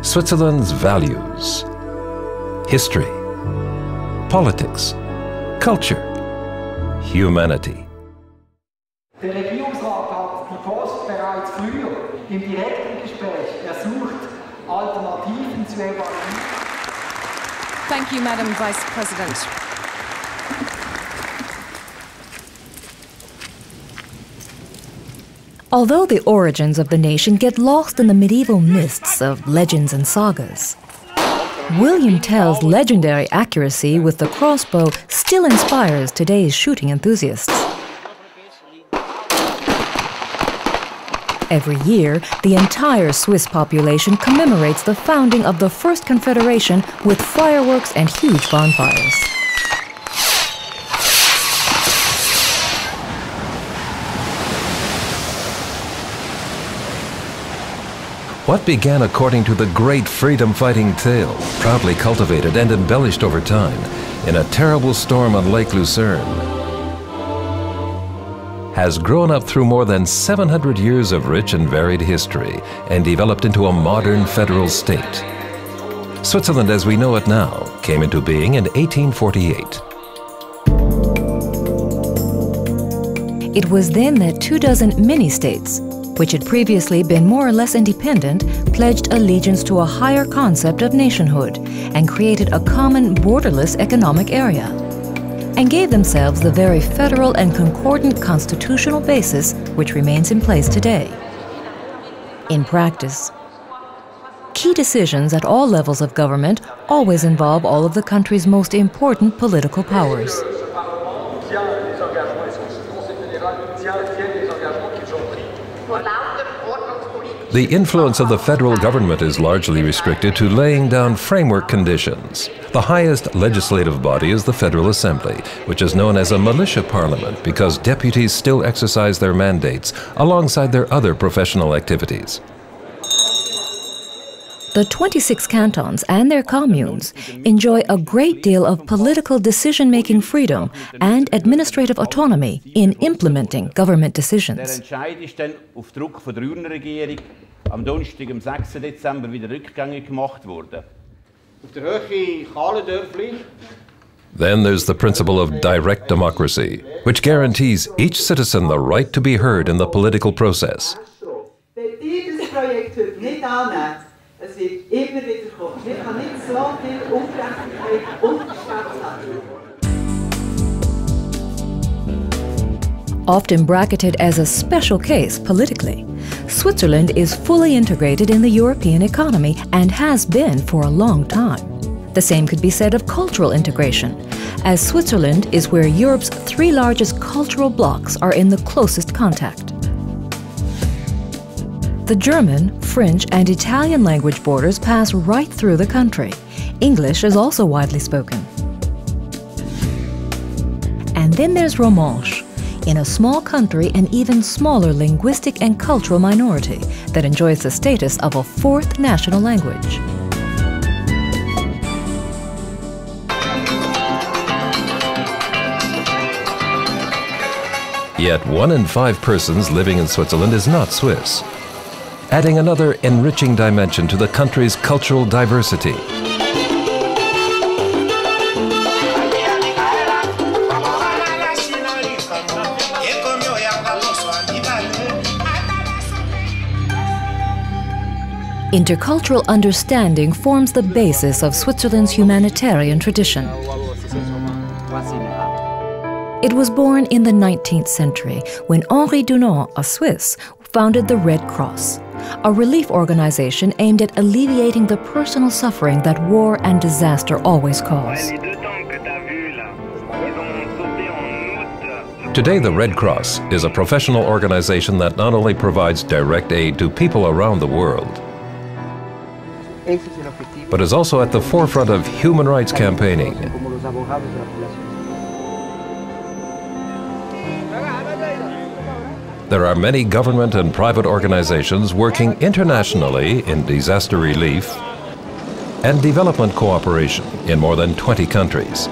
Switzerland's values, history, politics, culture, humanity. Der Regierungsrat hat die Post bereits früher im direkten Gespräch ersucht, Alternativen zu evaluieren. Thank you, Madam Vice President. Although the origins of the nation get lost in the medieval mists of legends and sagas, William Tell's legendary accuracy with the crossbow still inspires today's shooting enthusiasts. Every year, the entire Swiss population commemorates the founding of the First Confederation with fireworks and huge bonfires. What began according to the great freedom-fighting tale, proudly cultivated and embellished over time in a terrible storm on Lake Lucerne, has grown up through more than 700 years of rich and varied history and developed into a modern federal state. Switzerland as we know it now came into being in 1848. It was then that 24 mini-states, which had previously been more or less independent, pledged allegiance to a higher concept of nationhood and created a common borderless economic area, and gave themselves the very federal and concordant constitutional basis which remains in place today. In practice, key decisions at all levels of government always involve all of the country's most important political powers. The influence of the federal government is largely restricted to laying down framework conditions. The highest legislative body is the Federal Assembly, which is known as a militia parliament because deputies still exercise their mandates alongside their other professional activities. The 26 cantons and their communes enjoy a great deal of political decision-making freedom and administrative autonomy in implementing government decisions. Am Donnerstag, am 6. Dezember, wieder rückgängig gemacht wurde. Auf der Höhe Kahledörfli. Then there's the principle of direct democracy, which guarantees each citizen the right to be heard in the political process. Wenn dieses Projekt heute nicht annimmt, es wird immer wieder kommen. Wir können nicht so viel Ungerechtigkeit und Schmerz haben. Often bracketed as a special case politically, Switzerland is fully integrated in the European economy and has been for a long time. The same could be said of cultural integration, as Switzerland is where Europe's 3 largest cultural blocs are in the closest contact. The German, French, and Italian language borders pass right through the country. English is also widely spoken. And then there's Romanche, in a small country an even smaller linguistic and cultural minority that enjoys the status of a 4th national language. Yet 1 in 5 persons living in Switzerland is not Swiss, adding another enriching dimension to the country's cultural diversity. Intercultural understanding forms the basis of Switzerland's humanitarian tradition. It was born in the 19th century when Henri Dunant, a Swiss, founded the Red Cross, a relief organization aimed at alleviating the personal suffering that war and disaster always cause. Today, the Red Cross is a professional organization that not only provides direct aid to people around the world, but is also at the forefront of human rights campaigning. There are many government and private organizations working internationally in disaster relief and development cooperation in more than 20 countries.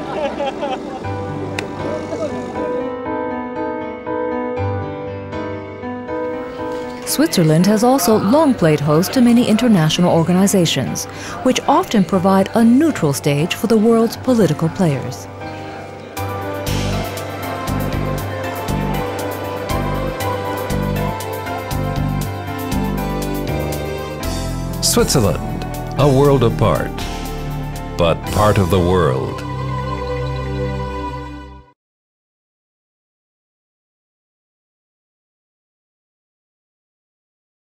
Switzerland has also long played host to many international organizations, which often provide a neutral stage for the world's political players. Switzerland, a world apart, but part of the world.